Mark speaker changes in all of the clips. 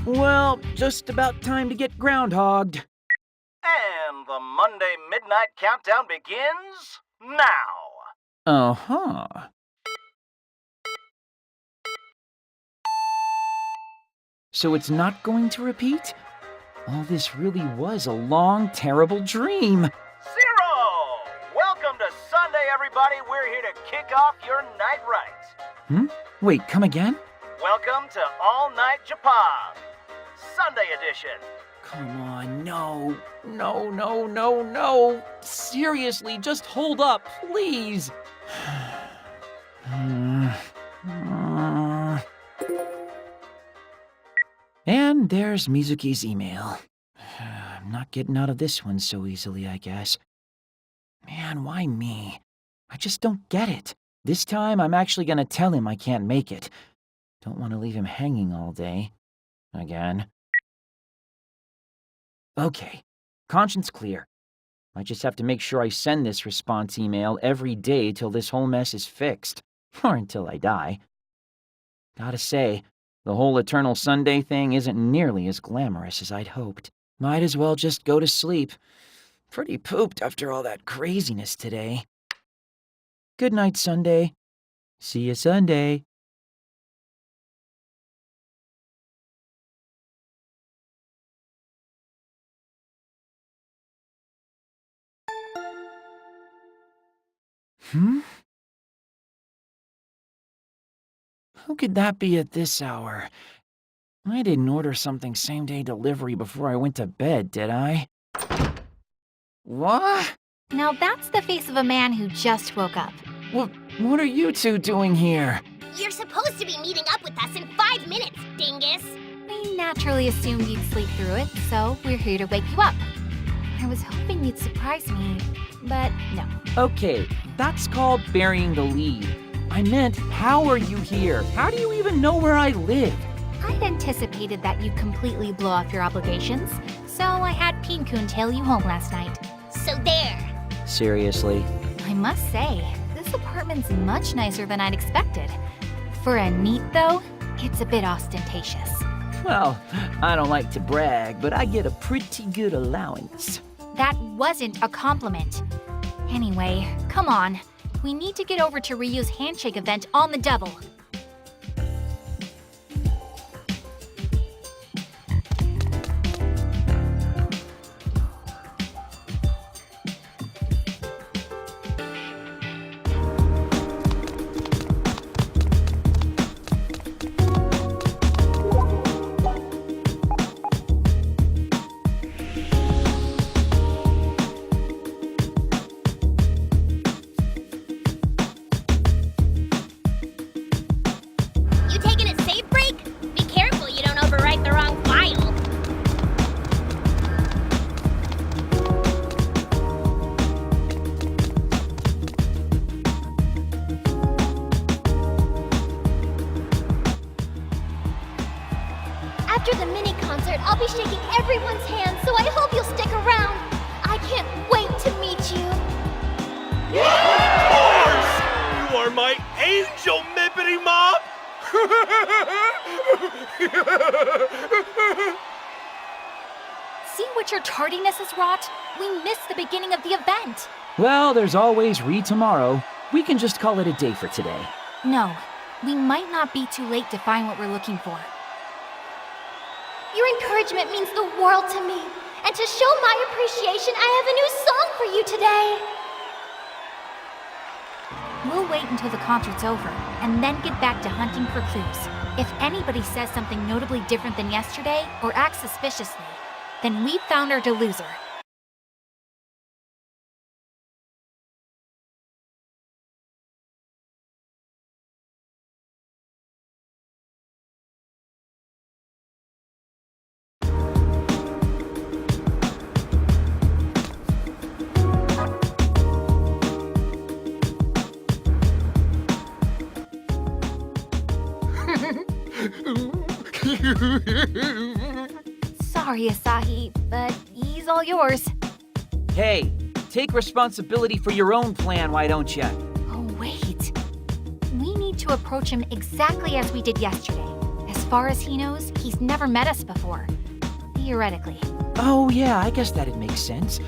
Speaker 1: Well, just about time to get groundhogged.
Speaker 2: And the Monday Midnight Countdown begins now.
Speaker 1: Uh-huh. So it's not going to repeat? All this really was a long, terrible dream.
Speaker 2: 0! Welcome to Sunday, everybody. We're here to kick off your night right.
Speaker 1: Wait, come again?
Speaker 2: Welcome to All Night Japan, Sunday edition.
Speaker 1: Come on, no. No. Seriously, just hold up, please. And there's Mizuki's email. I'm not getting out of this one so easily, I guess. Man, why me? I just don't get it. This time, I'm actually gonna tell him I can't make it. Don't want to leave him hanging all day. Again. Okay, conscience clear. I just have to make sure I send this response email every day till this whole mess is fixed. Or until I die. Gotta say, the whole Eternal Sunday thing isn't nearly as glamorous as I'd hoped. Might as well just go to sleep. Pretty pooped after all that craziness today. Good night, Sunday. See you Sunday. Who could that be at this hour? I didn't order something same-day delivery before I went to bed, did I? What?
Speaker 3: Now that's the face of a man who just woke up.
Speaker 1: What are you two doing here?
Speaker 4: You're supposed to be meeting up with us in 5 minutes, dingus!
Speaker 3: We naturally assumed you'd sleep through it, so we're here to wake you up. I was hoping you'd surprise me, but no.
Speaker 1: Okay, that's called burying the lead. I meant, how are you here? How do you even know where I live?
Speaker 3: I'd anticipated that you'd completely blow off your obligations, so I had Pin-kun tail you home last night.
Speaker 4: So there.
Speaker 1: Seriously?
Speaker 3: I must say, this apartment's much nicer than I'd expected. For a neat, though, it's a bit ostentatious.
Speaker 1: Well, I don't like to brag, but I get a pretty good allowance.
Speaker 3: That wasn't a compliment. Anyway, come on. We need to get over to Ryu's handshake event on the double.
Speaker 4: You taking a safe break? Be careful you don't overwrite the wrong file. After the mini concert, I'll be shaking everyone's hand, so I hope you'll stick around. I can't wait to meet you.
Speaker 2: Of course! You are my angel, Mippity Mop!
Speaker 3: See what your tardiness has wrought? We missed the beginning of the event.
Speaker 1: Well, there's always tomorrow. We can just call it a day for today.
Speaker 3: No, we might not be too late to find what we're looking for.
Speaker 4: Your encouragement means the world to me. And to show my appreciation, I have a new song for you today.
Speaker 3: We'll wait until the concert's over, and then get back to hunting for clues. If anybody says something notably different than yesterday, or acts suspiciously, then we've found our deluser. Sorry, Asahi, but he's all yours.
Speaker 1: Hey, take responsibility for your own plan, why don't ya?
Speaker 3: Oh, wait. We need to approach him exactly as we did yesterday, as far as he knows, he's never met us before. Theoretically.
Speaker 1: Oh yeah, I guess that'd make sense.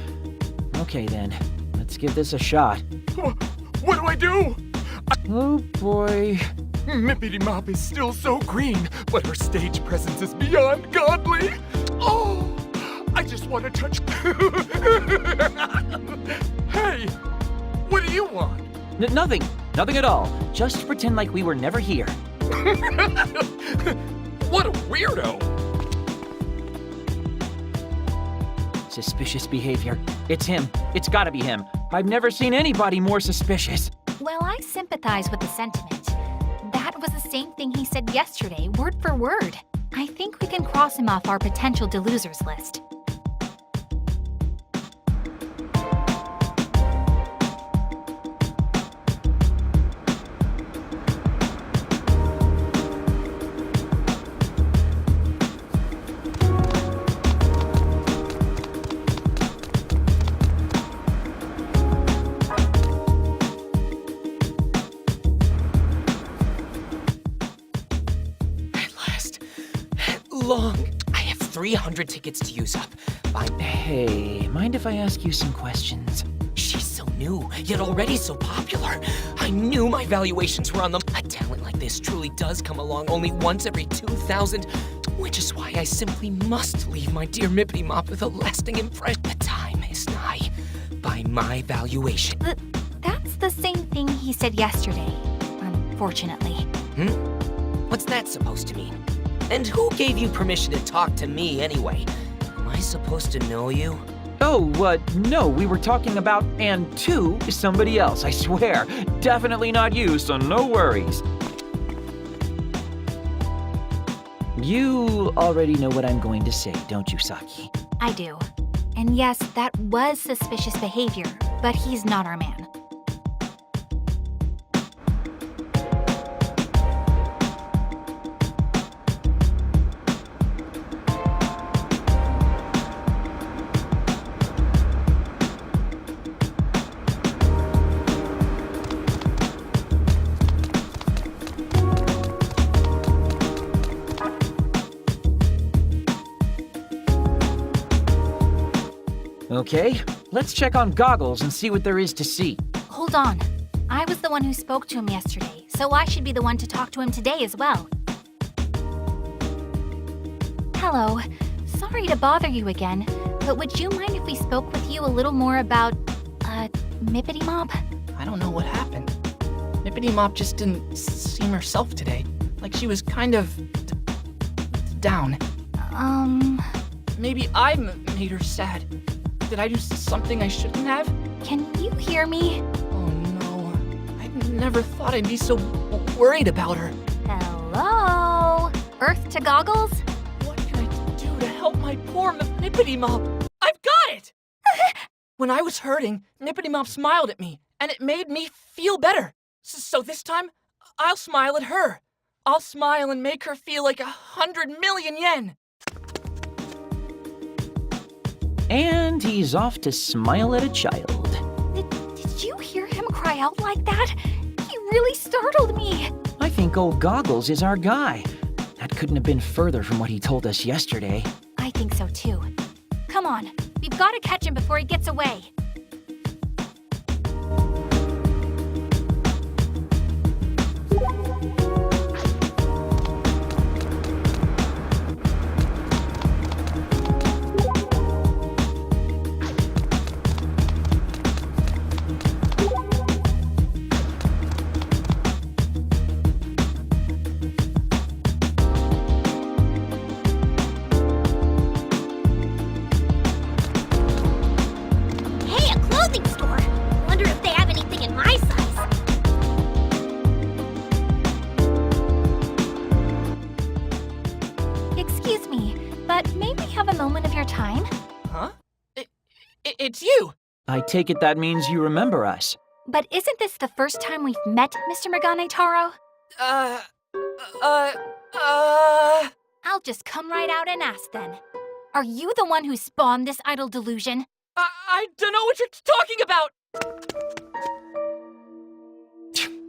Speaker 1: Okay then, let's give this a shot.
Speaker 5: What do I do?
Speaker 1: Oh boy.
Speaker 5: Mippity Mop is still so green, but her stage presence is beyond godly. Oh, I just want to touch. Hey, what do you want?
Speaker 1: Nothing. Nothing at all. Just pretend like we were never here.
Speaker 5: What a weirdo.
Speaker 1: Suspicious behavior. It's him. It's gotta be him. I've never seen anybody more suspicious.
Speaker 3: Well, I sympathize with the sentiment. That was the same thing he said yesterday, word for word. I think we can cross him off our potential delosers list.
Speaker 6: Long. I have 300 tickets to use up.
Speaker 1: Hey, mind if I ask you some questions?
Speaker 6: She's so new, yet already so popular. I knew my valuations were on them. A talent like this truly does come along only once every 2,000, which is why I simply must leave my dear Mippity Mop with a lasting impression. The time is nigh. By my valuation.
Speaker 3: That's the same thing he said yesterday, unfortunately.
Speaker 6: What's that supposed to mean? And who gave you permission to talk to me anyway? Am I supposed to know you?
Speaker 1: Oh, no, we were talking about and to somebody else, I swear. Definitely not you, so no worries. You already know what I'm going to say, don't you, Saki?
Speaker 3: I do. And yes, that was suspicious behavior, but he's not our man.
Speaker 1: Okay, let's check on Goggles and see what there is to see.
Speaker 3: Hold on. I was the one who spoke to him yesterday, so I should be the one to talk to him today as well. Hello. Sorry to bother you again, but would you mind if we spoke with you a little more about, Mippity Mop?
Speaker 7: I don't know what happened. Mippity Mop just didn't seem herself today. Like she was kind of down. Maybe I made her sad. Did I do something I shouldn't have?
Speaker 3: Can you hear me?
Speaker 7: Oh no. I never thought I'd be so worried about her.
Speaker 3: Hello? Earth to Goggles?
Speaker 7: What can I do to help my poor Mippity Mop? I've got it! When I was hurting, Mippity Mop smiled at me, and it made me feel better. So this time, I'll smile at her. I'll smile and make her feel like 100 million yen.
Speaker 1: And he's off to smile at a child.
Speaker 3: Did you hear him cry out like that? He really startled me.
Speaker 1: I think old Goggles is our guy. That couldn't have been further from what he told us yesterday.
Speaker 3: I think so too. Come on, we've got to catch him before he gets away.
Speaker 4: Hey, a clothing store! Wonder if they have anything in my size.
Speaker 3: Excuse me, but may we have a moment of your time?
Speaker 7: Huh? It's you!
Speaker 1: I take it that means you remember us.
Speaker 3: But isn't this the first time we've met, Mr. Megane Taro? I'll just come right out and ask then. Are you the one who spawned this idle delusion?
Speaker 7: I don't know what you're talking about!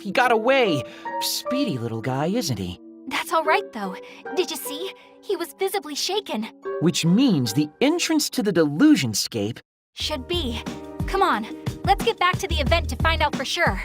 Speaker 1: He got away. Speedy little guy, isn't he?
Speaker 3: That's That's all right, though. Did you see? He was visibly shaken.
Speaker 1: Which means the entrance to the delusionscape.
Speaker 3: Should be. Come on, let's get back to the event to find out for sure.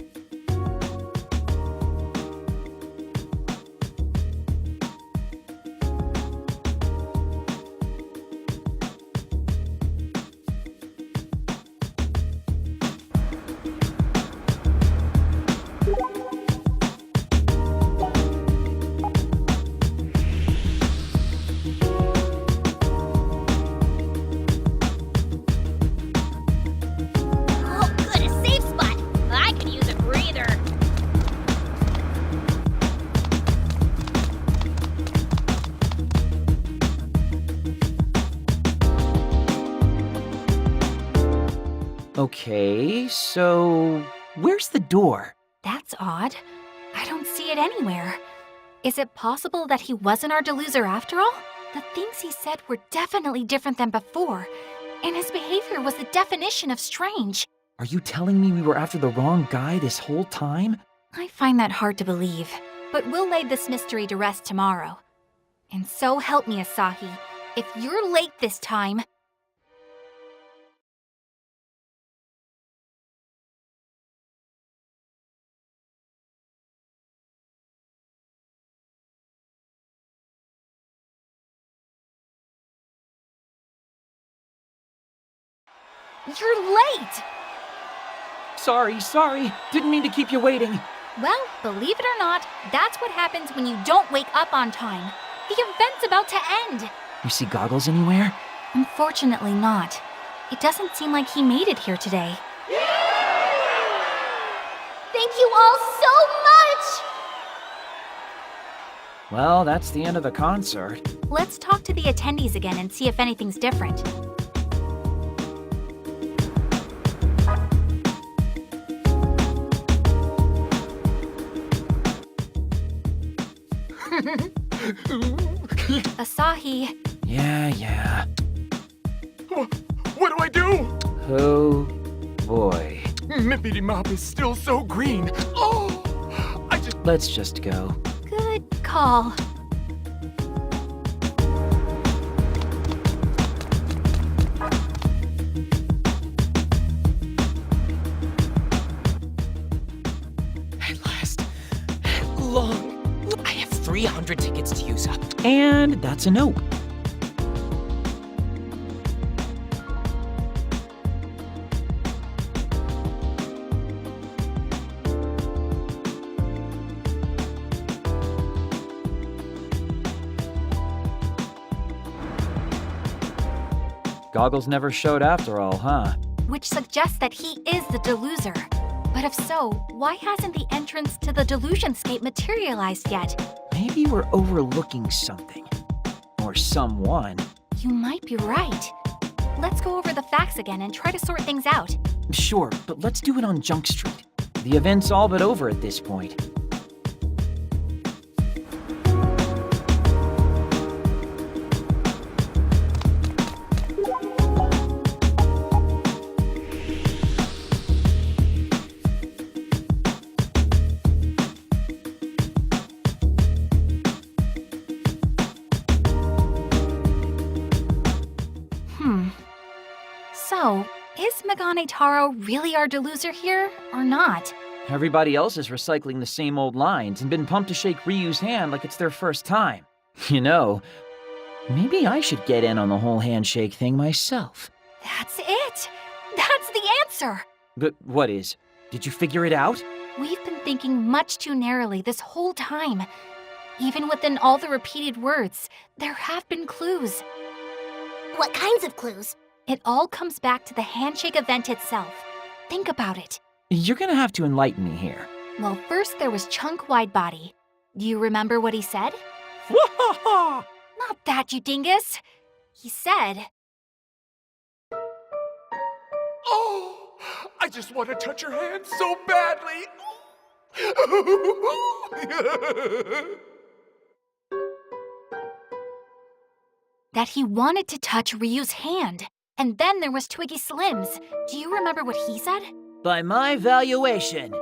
Speaker 4: Oh, good, a safe spot. I could use a breather.
Speaker 1: Okay, so where's the door?
Speaker 3: That's odd. I don't see it anywhere. Is it possible that he wasn't our deluser after all? The things he said were definitely different than before, and his behavior was the definition of strange.
Speaker 1: Are you telling me we were after the wrong guy this whole time?
Speaker 3: I find that hard to believe, but we'll lay this mystery to rest tomorrow. And so help me, Asahi, if you're late this time, you're late!
Speaker 1: Sorry. Didn't mean to keep you waiting.
Speaker 3: Well, believe it or not, that's what happens when you don't wake up on time. The event's about to end.
Speaker 1: You see Goggles anywhere?
Speaker 3: Unfortunately not. It doesn't seem like he made it here today.
Speaker 4: Thank you all so much!
Speaker 1: Well, that's the end of the concert.
Speaker 3: Let's talk to the attendees again and see if anything's different. Asahi,
Speaker 1: Yeah.
Speaker 5: What do I do?
Speaker 1: Oh, boy.
Speaker 5: Mippity Mop is still so green. Oh!
Speaker 1: Let's just go.
Speaker 3: good call.
Speaker 6: At last. At long. I have 300 tickets to use up.
Speaker 1: And that's a note. Goggles never showed after all, huh?
Speaker 3: Which suggests that he is the deluser. But if so, why hasn't the entrance to the delusionscape materialized yet?
Speaker 1: Maybe we're overlooking something. Or someone.
Speaker 3: You might be right. Let's go over the facts again and try to sort things out.
Speaker 1: Sure, but let's do it on Junk Street. The event's all but over at this point.
Speaker 3: So, is Megane Taro really our deluser here, or not?
Speaker 1: Everybody else is recycling the same old lines and been pumped to shake Ryu's hand like it's their first time. You know, maybe I should get in on the whole handshake thing myself.
Speaker 3: That's it! That's the answer!
Speaker 1: But what is? Did you figure it out?
Speaker 3: We've been thinking much too narrowly this whole time. Even within all the repeated words, there have been clues.
Speaker 4: What kinds of clues?
Speaker 3: It all comes back to the handshake event itself. Think about it.
Speaker 1: You're gonna have to enlighten me here.
Speaker 3: Well, first there was Chunk Widebody. Do you remember what he said?
Speaker 5: Wahaha!
Speaker 3: Not that, you dingus! He said,
Speaker 5: Oh! I just want to touch your hand so badly.
Speaker 3: that he wanted to touch Ryu's hand. And then there was Twiggy Slims. Do you remember what he said?
Speaker 1: By my valuation.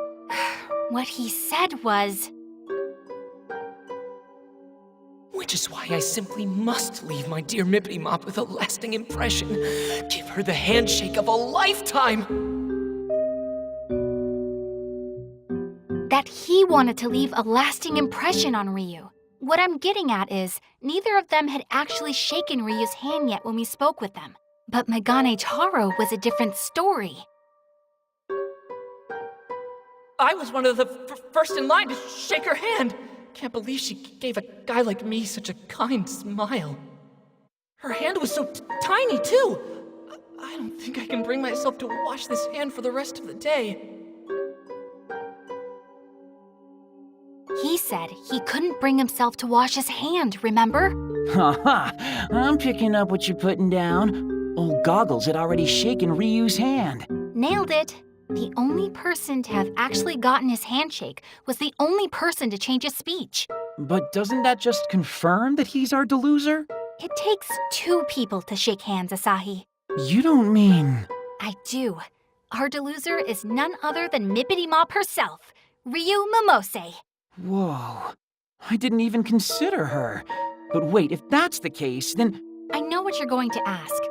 Speaker 3: What he said was...
Speaker 6: which is why I simply must leave my dear Mippity Mop with a lasting impression. Give her the handshake of a lifetime!
Speaker 3: That he wanted to leave a lasting impression on Ryu. What I'm getting at is, neither of them had actually shaken Ryu's hand yet when we spoke with them. But Megane Taro was a different story.
Speaker 7: I was one of the first in line to shake her hand. Can't believe she gave a guy like me such a kind smile. Her hand was so tiny, too. I don't think I can bring myself to wash this hand for the rest of the day.
Speaker 3: He said he couldn't bring himself to wash his hand, remember?
Speaker 1: Haha, I'm picking up what you're putting down. Old Goggles had already shaken Ryu's hand.
Speaker 3: Nailed it. The only person to have actually gotten his handshake was the only person to change his speech.
Speaker 1: But doesn't that just confirm that he's our deluser?
Speaker 3: It takes two people to shake hands, Asahi.
Speaker 1: You don't mean...
Speaker 3: I do. Our deluser is none other than Mippity Mop herself, Ryu Momose.
Speaker 1: Whoa, I didn't even consider her. But wait, if that's the case, then...
Speaker 3: I know what you're going to ask.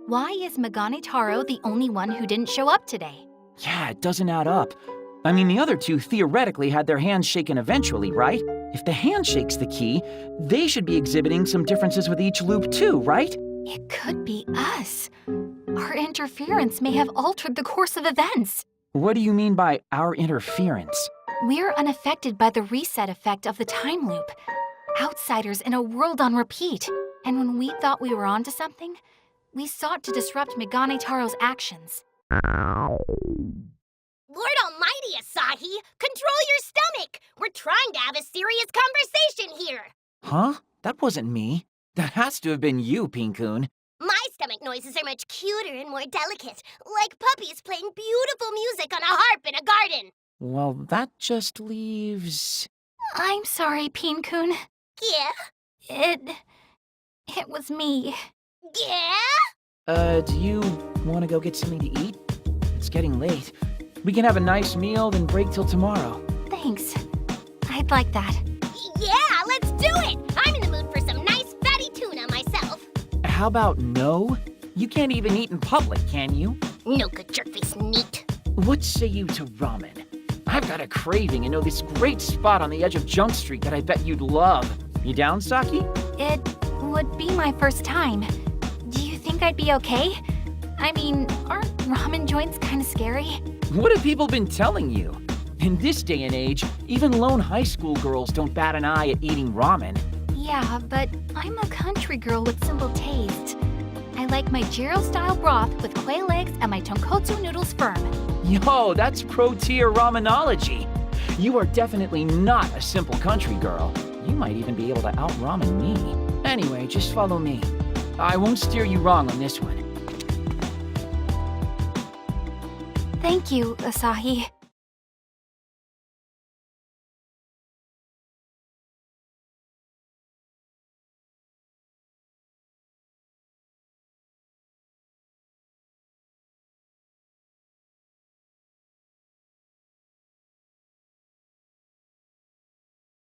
Speaker 3: Why is Megane Taro the only one who didn't show up today?
Speaker 1: Yeah, it doesn't add up. I mean, the other two theoretically had their hands shaken eventually, right? If the handshake's the key, they should be exhibiting some differences with each loop too, right?
Speaker 3: It could be us. Our interference may have altered the course of events.
Speaker 1: What do you mean by our interference?
Speaker 3: We're unaffected by the reset effect of the time loop. Outsiders in a world on repeat. And when we thought we were onto something, we sought to disrupt Megane Taro's actions.
Speaker 4: Lord almighty, Asahi! Control your stomach! We're trying to have a serious conversation here!
Speaker 1: Huh? That wasn't me. That has to have been you, Pinkun.
Speaker 4: My stomach noises are much cuter and more delicate, like puppies playing beautiful music on a harp in a garden.
Speaker 1: Well, that just leaves...
Speaker 3: I'm sorry, Pin-kun.
Speaker 4: Yeah?
Speaker 3: It was me.
Speaker 4: Yeah?
Speaker 1: Do you want to go get something to eat? It's getting late. We can have a nice meal, then break till tomorrow.
Speaker 3: Thanks. I'd like that.
Speaker 4: Yeah, let's do it! I'm in the mood for some nice fatty tuna myself.
Speaker 1: How about no? You can't even eat in public, can you?
Speaker 4: No good jerkface neat.
Speaker 1: What say you to ramen? I've got a craving and know this great spot on the edge of Junk Street that I bet you'd love. You down, Saki?
Speaker 3: It would be my first time. Do you think I'd be okay? I mean, aren't ramen joints kind of scary?
Speaker 1: What have people been telling you? In this day and age, even lone high school girls don't bat an eye at eating ramen.
Speaker 3: Yeah, but I'm a country girl with simple taste. I like my gyro-style broth with quail eggs and my tonkotsu noodles firm.
Speaker 1: Yo, that's pro-tier ramenology. You are definitely not a simple country girl. You might even be able to out-ramen me. Anyway, just follow me. I won't steer you wrong on this one.
Speaker 3: Thank you, Asahi.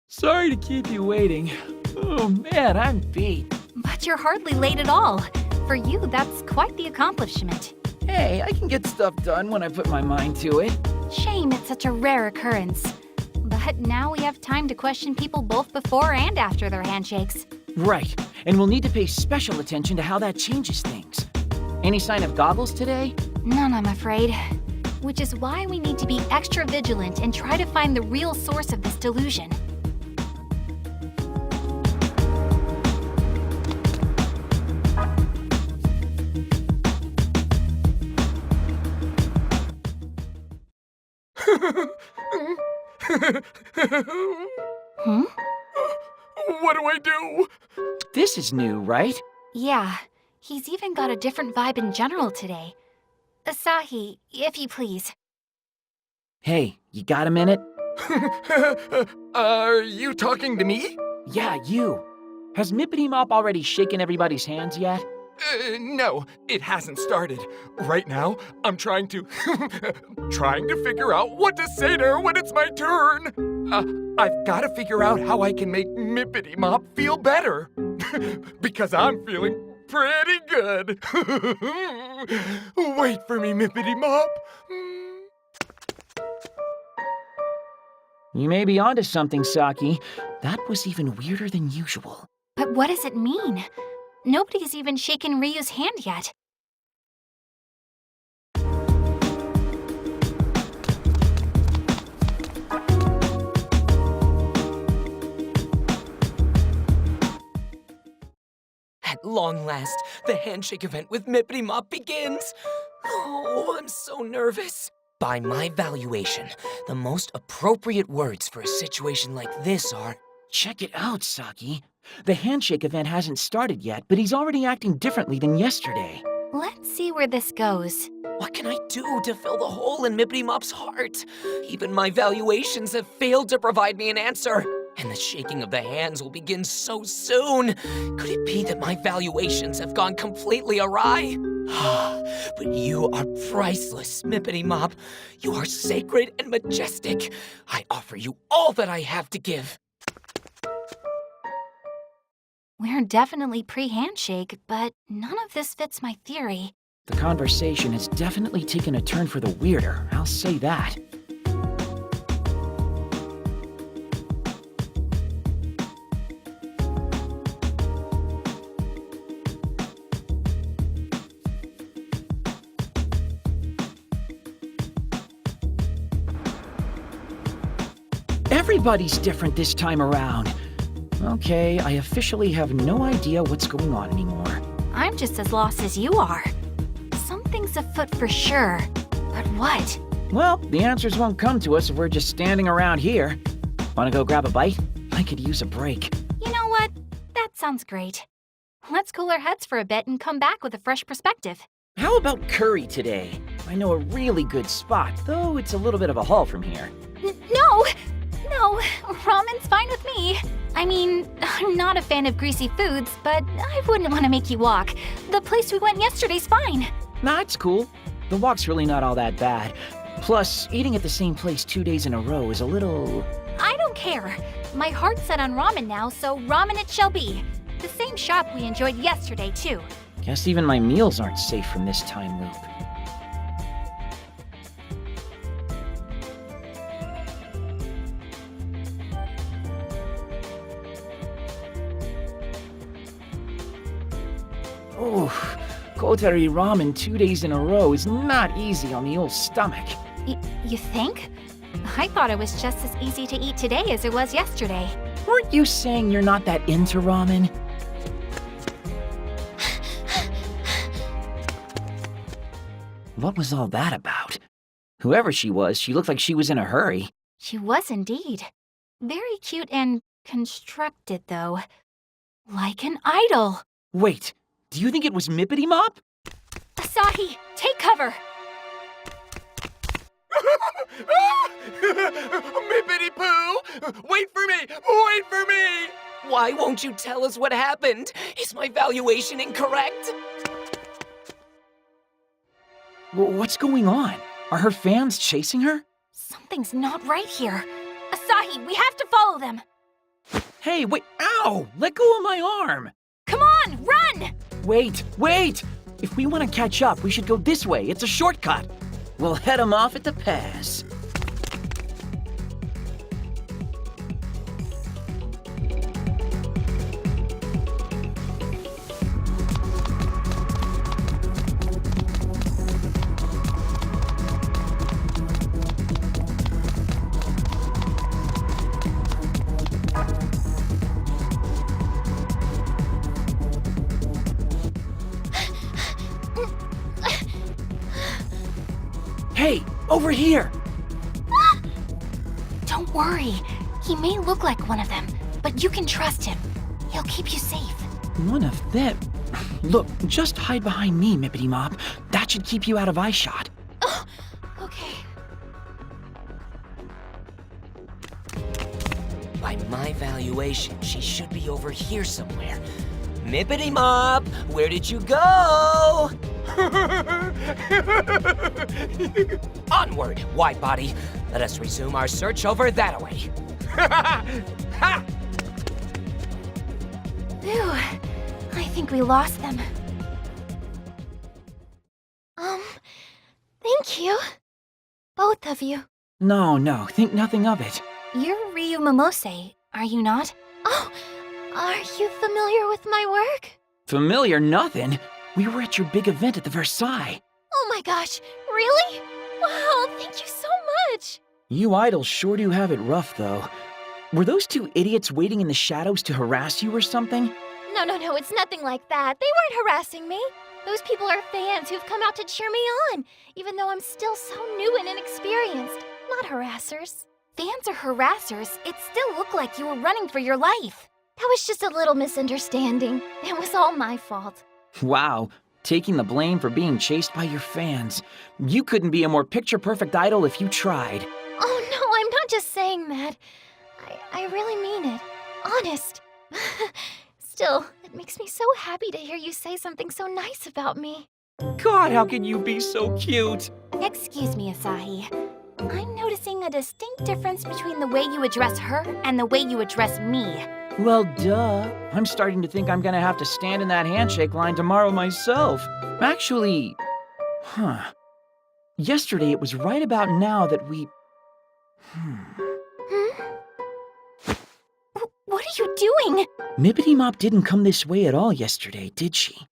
Speaker 1: Sorry to keep you waiting. Oh man, I'm beat.
Speaker 3: But you're hardly late at all. For you, that's quite the accomplishment.
Speaker 1: Hey, I can get stuff done when I put my mind to it.
Speaker 3: Shame it's such a rare occurrence. But now we have time to question people both before and after their handshakes.
Speaker 1: Right, and we'll need to pay special attention to how that changes things. Any sign of Goggles today?
Speaker 3: None, I'm afraid. Which is why we need to be extra vigilant and try to find the real source of this delusion. Hmm?
Speaker 5: What do I do?
Speaker 1: This is new, right?
Speaker 3: Yeah, he's even got a different vibe in general today. Asahi, if you please.
Speaker 1: Hey, you got a minute?
Speaker 5: Are you talking to me?
Speaker 1: Yeah, you. Has Mippity Mop already shaken everybody's hands yet?
Speaker 5: No, it hasn't started. Right now, I'm trying to figure out what to say to her when it's my turn. I've got to figure out how I can make Mippity Mop feel better. Because I'm feeling pretty good. Wait for me, Mippity Mop.
Speaker 1: You may be onto something, Saki. That was even weirder than usual.
Speaker 3: But what does it mean? Nobody's even shaken Ryu's hand yet.
Speaker 6: At long last, the handshake event with Mippity Mop begins. Oh, I'm so nervous. By my valuation, the most appropriate words for a situation like this are,
Speaker 1: Check it out, Saki. The handshake event hasn't started yet, but he's already acting differently than yesterday.
Speaker 3: Let's see where this goes.
Speaker 6: what can I do to fill the hole in Mippity Mop's heart? Even my valuations have failed to provide me an answer. And the shaking of the hands will begin so soon. Could it be that my valuations have gone completely awry? But you are priceless, Mippity Mop. You are sacred and majestic. I offer you all that I have to give.
Speaker 3: We're definitely pre-handshake, but none of this fits my theory.
Speaker 1: The conversation has definitely taken a turn for the weirder, I'll say that. Everybody's different this time around. Okay, I officially have no idea what's going on anymore.
Speaker 3: I'm just as lost as you are. Something's afoot for sure. But what?
Speaker 1: Well, the answers won't come to us if we're just standing around here. Wanna go grab a bite? I could use a break.
Speaker 3: You know what? That sounds great. Let's cool our heads for a bit and come back with a fresh perspective.
Speaker 1: How about curry today? I know a really good spot, though it's a little bit of a haul from here.
Speaker 3: No, ramen's fine with me. I mean, I'm not a fan of greasy foods, but I wouldn't want to make you walk. The place we went yesterday's fine.
Speaker 1: Nah, it's cool. The walk's really not all that bad. Plus, eating at the same place 2 days in a row is a little...
Speaker 3: I don't care. My heart's set on ramen now, so ramen it shall be. The same shop we enjoyed yesterday, too.
Speaker 1: Guess even my meals aren't safe from this time loop. Oof, Kotari ramen 2 days in a row is not easy on the old stomach.
Speaker 3: You think? I thought it was just as easy to eat today as it was yesterday.
Speaker 1: Weren't you saying you're not that into ramen? What was all that about? Whoever she was, she looked like she was in a hurry.
Speaker 3: She was indeed. Very cute and constructed, though. Like an idol.
Speaker 1: Wait, do you think it was Mippity Mop?
Speaker 3: Asahi, take cover!
Speaker 5: Mippity Poo! Wait for me! Wait for me!
Speaker 6: Why won't you tell us what happened? Is my valuation incorrect?
Speaker 1: What's going on? Are her fans chasing her?
Speaker 3: Something's not right here. Asahi, we have to follow them.
Speaker 1: Hey, wait, ow! Let go of my arm!
Speaker 3: Come on, run!
Speaker 1: Wait! If we want to catch up, we should go this way. It's a shortcut. We'll head 'em off at the pass. Hey, over here!
Speaker 3: Don't worry. He may look like one of them, but you can trust him. He'll keep you safe.
Speaker 1: One of them? Look, just hide behind me, Mippity Mop. That should keep you out of eyeshot.
Speaker 3: Oh, okay.
Speaker 6: By my valuation, she should be over here somewhere. Mippity Mop, where did you go? Onward, wide body. Let us resume our search over that way.
Speaker 5: Ha!
Speaker 3: Phew, I think we lost them.
Speaker 4: Thank you. Both of you.
Speaker 1: No, think nothing of it.
Speaker 3: You're Ryu Momose, are you not?
Speaker 4: Oh, are you familiar with my work?
Speaker 1: Familiar nothing. We were at your big event at the Versailles.
Speaker 4: Oh my gosh, really? Wow, thank you so much.
Speaker 1: You idols sure do have it rough, though. Were those two idiots waiting in the shadows to harass you or something?
Speaker 4: No, it's nothing like that. They weren't harassing me. Those people are fans who've come out to cheer me on, even though I'm still so new and inexperienced. Not harassers.
Speaker 3: Fans or harassers, it still looked like you were running for your life.
Speaker 4: That was just a little misunderstanding. It was all my fault.
Speaker 1: Wow, taking the blame for being chased by your fans. You couldn't be a more picture-perfect idol if you tried.
Speaker 4: Oh no, I'm not just saying that. I really mean it. Honest. Still, it makes me so happy to hear you say something so nice about me.
Speaker 1: God, how can you be so cute?
Speaker 3: Excuse me, Asahi. I'm noticing a distinct difference between the way you address her and the way you address me.
Speaker 1: Well, duh. I'm starting to think I'm gonna have to stand in that handshake line tomorrow myself. Actually, yesterday it was right about now that we...
Speaker 3: What are you doing?
Speaker 1: Mippity Mop didn't come this way at all yesterday, did she?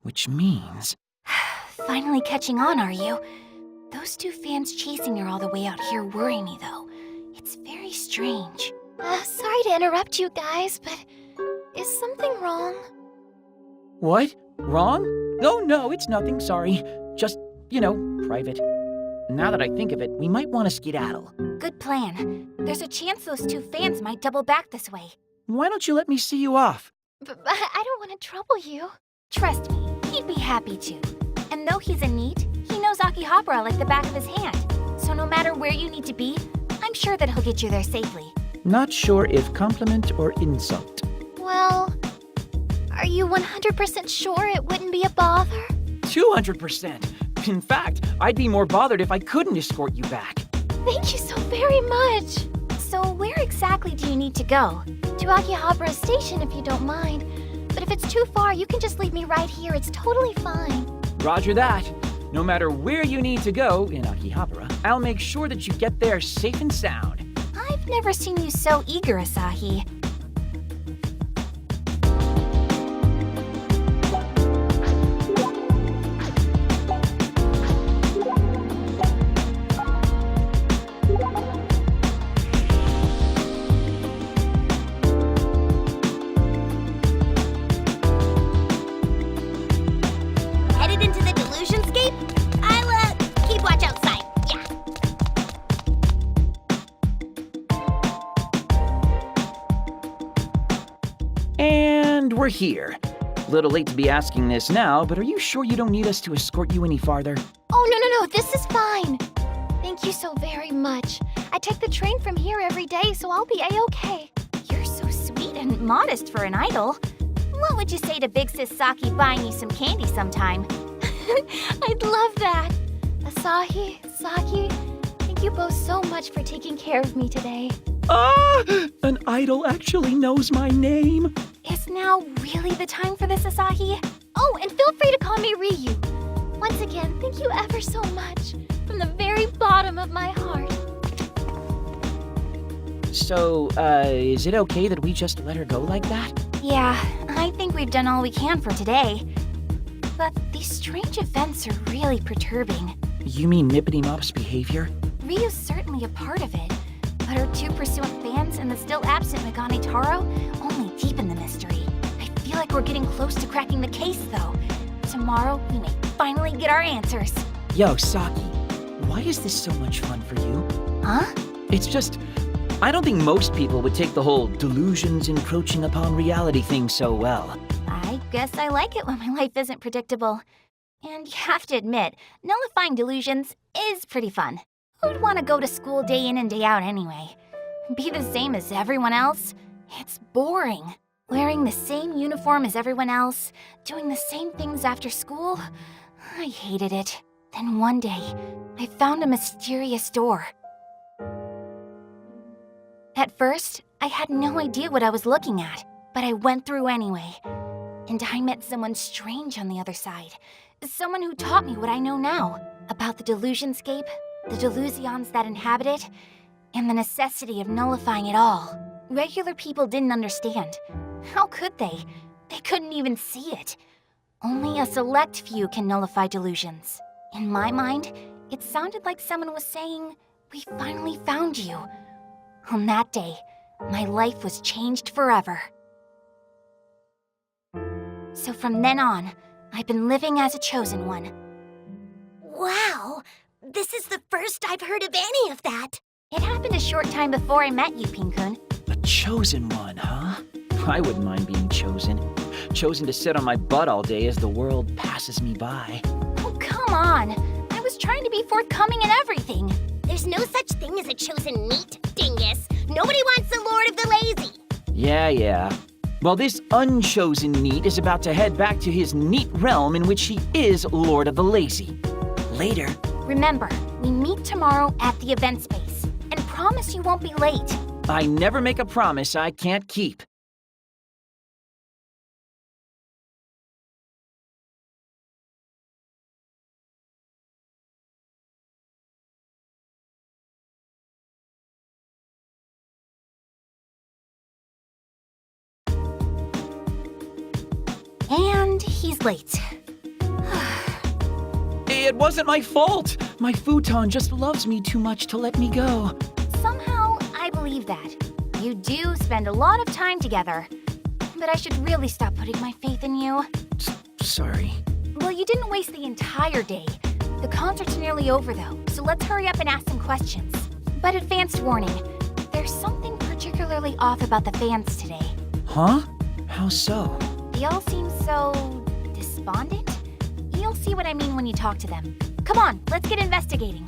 Speaker 1: Which means...
Speaker 3: Finally catching on, are you? Those two fans chasing her all the way out here worry me, though. It's very strange.
Speaker 4: Sorry to interrupt you guys, but is something wrong?
Speaker 1: What? Wrong? Oh, no, it's nothing, sorry. Just, private. Now that I think of it, we might want to skedaddle.
Speaker 3: Good plan. There's a chance those two fans might double back this way.
Speaker 1: Why don't you let me see you off?
Speaker 4: But I don't want to trouble you.
Speaker 3: Trust me, he'd be happy to. And though he's a NEET, he knows Akihabara like the back of his hand. So no matter where you need to be, I'm sure that he'll get you there safely.
Speaker 1: Not sure if compliment or insult.
Speaker 4: Well, are you 100% sure it wouldn't be a bother?
Speaker 1: 200%. In fact, I'd be more bothered if I couldn't escort you back.
Speaker 4: Thank you so very much.
Speaker 3: So where exactly do you need to go?
Speaker 4: To Akihabara Station if you don't mind. But if it's too far, you can just leave me right here. It's totally fine.
Speaker 1: Roger that. No matter where you need to go in Akihabara, I'll make sure that you get there safe and sound.
Speaker 3: I've never seen you so eager, Asahi.
Speaker 4: Headed into the Delusionscape? I'll, keep watch outside. Yeah.
Speaker 1: And we're here. Little late to be asking this now, but are you sure you don't need us to escort you any farther?
Speaker 4: Oh, no, this is fine. Thank you so very much. I take the train from here every day, so I'll be A-okay.
Speaker 3: You're so sweet and modest for an idol. What would you say to Big Sis Saki buying you some candy sometime?
Speaker 4: I'd love that. Asahi, Saki, thank you both so much for taking care of me today.
Speaker 1: Ah! An idol actually knows my name.
Speaker 3: Is now really the time for this, Asahi?
Speaker 4: Oh, and feel free to call me Ryu. Once again, thank you ever so much. From the very bottom of my heart.
Speaker 1: So, is it okay that we just let her go like that?
Speaker 3: Yeah, I think we've done all we can for today. But these strange events are really perturbing.
Speaker 1: You mean Mippity Mop's behavior?
Speaker 3: Ryu's certainly a part of it, but her two pursuant fans and the still absent Megane Taro only deepen the mystery. I feel like we're getting close to cracking the case, though. Tomorrow, we may finally get our answers.
Speaker 1: Yo, Saki, why is this so much fun for you?
Speaker 3: Huh?
Speaker 1: It's just, I don't think most people would take the whole delusions encroaching upon reality thing so well.
Speaker 3: I guess I like it when my life isn't predictable. And you have to admit, nullifying delusions is pretty fun. Who'd want to go to school day in and day out anyway? Be the same as everyone else? It's boring. Wearing the same uniform as everyone else, doing the same things after school. I hated it. Then one day, I found a mysterious door. At first, I had no idea what I was looking at, but I went through anyway. And I met someone strange on the other side. Someone who taught me what I know now about the Delusionscape, the Delusions that inhabit it, and the necessity of nullifying it all. Regular people didn't understand. How could they? They couldn't even see it. Only a select few can nullify delusions. In my mind, it sounded like someone was saying, "We finally found you." On that day, my life was changed forever. So from then on, I've been living as a chosen one.
Speaker 4: Wow, this is the first I've heard of any of that.
Speaker 3: It happened a short time before I met you, Pink-kun.
Speaker 1: A chosen one, huh? I wouldn't mind being chosen. Chosen to sit on my butt all day as the world passes me by.
Speaker 3: Oh, come on. I was trying to be forthcoming in everything.
Speaker 4: There's no such thing as a chosen meat, dingus. Nobody wants the Lord of the Lazy.
Speaker 1: Yeah. Well, this unchosen NEET is about to head back to his NEET realm in which he is Lord of the Lazy. Later.
Speaker 3: Remember, we meet tomorrow at the event space. And promise you won't be late.
Speaker 1: I never make a promise I can't keep.
Speaker 3: And he's late.
Speaker 1: It wasn't my fault. My futon just loves me too much to let me go.
Speaker 3: Somehow, I believe that. You do spend a lot of time together. But I should really stop putting my faith in you.
Speaker 1: Sorry.
Speaker 3: Well, you didn't waste the entire day. The concert's nearly over, though, so let's hurry up and ask some questions. But advanced warning, there's something particularly off about the fans today.
Speaker 1: Huh? How so?
Speaker 3: They all seem so despondent? You'll see what I mean when you talk to them. Come on, let's get investigating.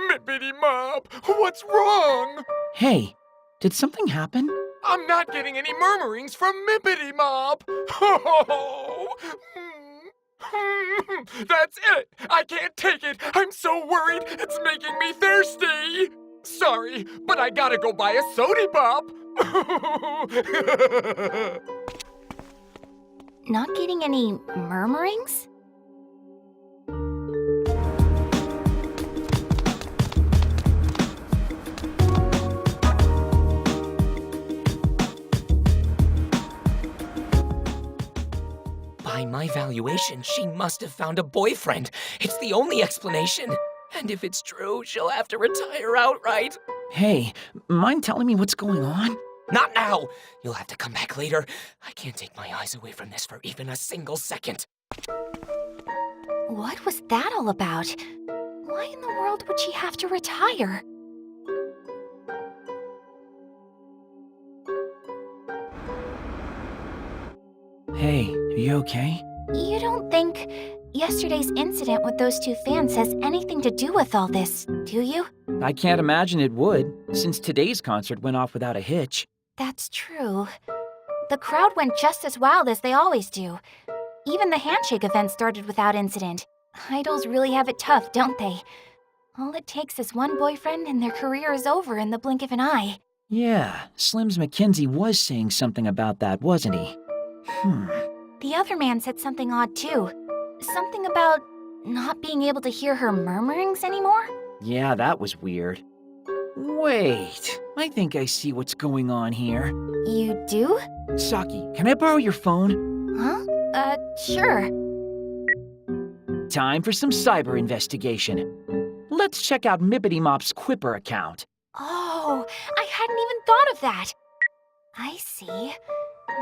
Speaker 5: Mippity Mop, what's wrong?
Speaker 1: Hey, did something happen?
Speaker 5: I'm not getting any murmurings from Mippity Mop. Oh, that's it. I can't take it. I'm so worried. It's making me thirsty. Sorry, but I gotta go buy a sody pop.
Speaker 3: Not getting any murmurings?
Speaker 6: By my valuation, she must have found a boyfriend. It's the only explanation. And if it's true, she'll have to retire outright.
Speaker 1: Hey, mind telling me what's going on?
Speaker 6: Not now! You'll have to come back later. I can't take my eyes away from this for even a single second.
Speaker 3: What was that all about? Why in the world would she have to retire?
Speaker 1: Hey, are you okay?
Speaker 3: You don't think yesterday's incident with those two fans has anything to do with all this, do you?
Speaker 1: I can't imagine it would, since today's concert went off without a hitch.
Speaker 3: That's true. The crowd went just as wild as they always do. Even the handshake event started without incident. Idols really have it tough, don't they? All it takes is one boyfriend and their career is over in the blink of an eye.
Speaker 1: Yeah, Slim's McKenzie was saying something about that, wasn't he?
Speaker 3: The other man said something odd too. Something about not being able to hear her murmurings anymore?
Speaker 1: Yeah, that was weird. Wait, I think I see what's going on here.
Speaker 3: You do?
Speaker 1: Saki, can I borrow your phone?
Speaker 3: Huh? Sure.
Speaker 1: Time for some cyber investigation. Let's check out Mippity Mop's Quipper account.
Speaker 3: Oh, I hadn't even thought of that. I see.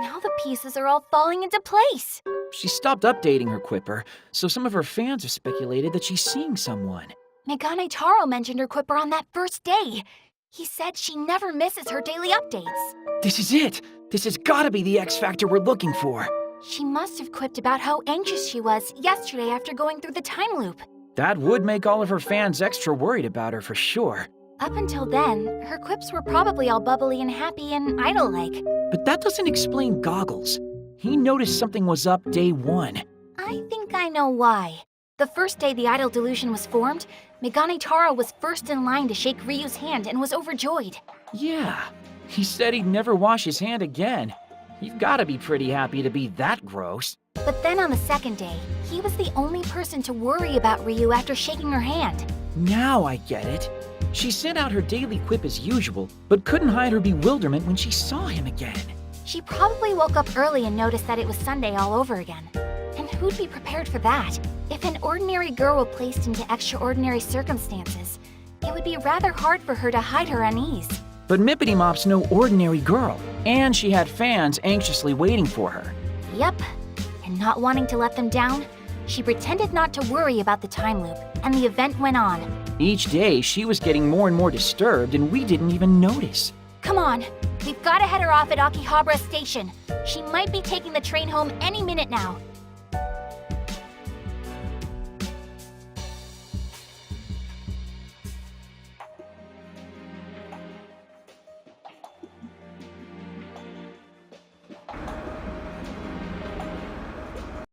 Speaker 3: Now the pieces are all falling into place.
Speaker 1: She stopped updating her Quipper, so some of her fans have speculated that she's seeing someone.
Speaker 3: Megane Taro mentioned her Quipper on that first day. He said she never misses her daily updates.
Speaker 1: This is it! This has gotta be the X Factor we're looking for.
Speaker 3: She must have quipped about how anxious she was yesterday after going through the time loop.
Speaker 1: That would make all of her fans extra worried about her for sure.
Speaker 3: Up until then, her quips were probably all bubbly and happy and idol-like.
Speaker 1: But that doesn't explain Goggles. He noticed something was up day one.
Speaker 3: I think I know why. The first day the idol delusion was formed, Megane Taro was first in line to shake Ryu's hand and was overjoyed.
Speaker 1: Yeah, he said he'd never wash his hand again. You've gotta be pretty happy to be that gross.
Speaker 3: But then on the second day, he was the only person to worry about Ryu after shaking her hand.
Speaker 1: Now I get it. She sent out her daily quip as usual, but couldn't hide her bewilderment when she saw him again.
Speaker 3: She probably woke up early and noticed that it was Sunday all over again. And who'd be prepared for that? If an ordinary girl were placed into extraordinary circumstances, it would be rather hard for her to hide her unease.
Speaker 1: But Mippity Mop's no ordinary girl, and she had fans anxiously waiting for her.
Speaker 3: Yep, and not wanting to let them down, she pretended not to worry about the time loop, and the event went on.
Speaker 1: Each day, she was getting more and more disturbed, and we didn't even notice.
Speaker 3: Come on, we've got to head her off at Akihabara Station. She might be taking the train home any minute now.